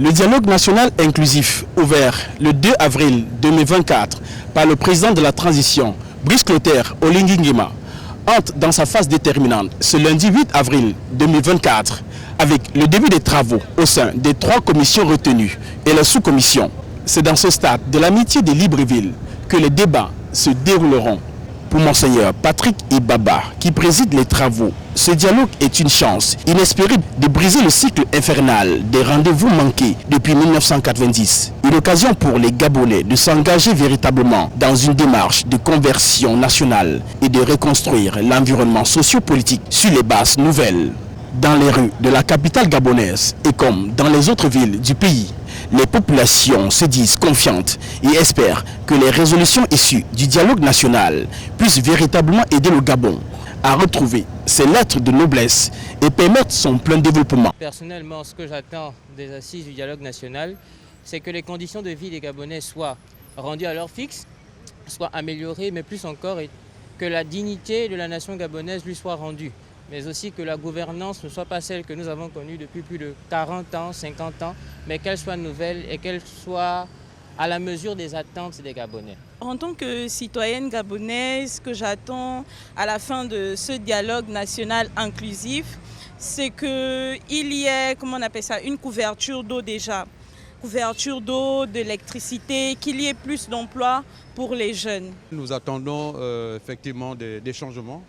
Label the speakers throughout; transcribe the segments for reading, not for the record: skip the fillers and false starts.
Speaker 1: Le dialogue national inclusif, ouvert le 2 avril 2024 par le président de la transition, Brice Clotaire Oligui Nguema, entre dans sa phase déterminante ce lundi 8 avril 2024 avec le début des travaux au sein des 3 commissions retenues et la sous-commission. C'est dans ce stade de l'amitié de Libreville que les débats se dérouleront. Pour Monseigneur Patrick Ibaba, qui préside les travaux, ce dialogue est une chance inespérée de briser le cycle infernal des rendez-vous manqués depuis 1990. Une occasion pour les Gabonais de s'engager véritablement dans une démarche de conversion nationale et de reconstruire l'environnement socio-politique sur les bases nouvelles. Dans les rues de la capitale gabonaise et comme dans les autres villes du pays, les populations se disent confiantes et espèrent que les résolutions issues du dialogue national puissent véritablement aider le Gabon à retrouver ses lettres de noblesse et permettre son plein développement.
Speaker 2: Personnellement, ce que j'attends des assises du dialogue national, c'est que les conditions de vie des Gabonais soient rendues à l'heure fixe, soient améliorées, mais plus encore, que la dignité de la nation gabonaise lui soit rendue. Mais aussi que la gouvernance ne soit pas celle que nous avons connue depuis plus de 40 ans, 50 ans, mais qu'elle soit nouvelle et qu'elle soit à la mesure des attentes des Gabonais.
Speaker 3: En tant que citoyenne gabonaise, ce que j'attends à la fin de ce dialogue national inclusif, c'est qu'il y ait, comment on appelle ça, une couverture d'eau déjà. Couverture d'eau, d'électricité, qu'il y ait plus d'emplois pour les jeunes.
Speaker 4: Nous attendons effectivement des changements.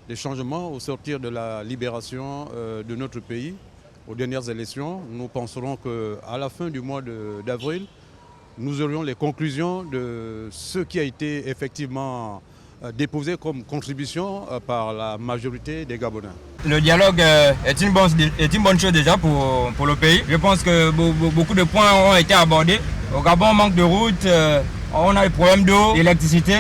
Speaker 4: Des changements au sortir de la libération de notre pays aux dernières élections. Nous penserons qu'à la fin du mois d'avril, nous aurions les conclusions de ce qui a été effectivement déposé comme contribution par la majorité des Gabonais.
Speaker 5: Le dialogue est une bonne chose déjà pour le pays. Je pense que beaucoup de points ont été abordés. Au Gabon, on manque de routes, on a des problèmes d'eau, d'électricité.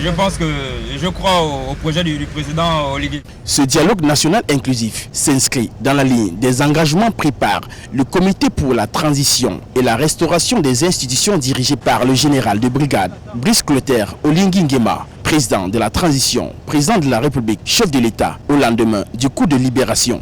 Speaker 5: Je crois au projet du président Oligui.
Speaker 1: Ce dialogue national inclusif s'inscrit dans la ligne des engagements pris par le comité pour la transition et la restauration des institutions dirigé par le général de brigade Brice Clotaire Oligui Nguema, président de la transition, président de la République, chef de l'État au lendemain du coup de libération.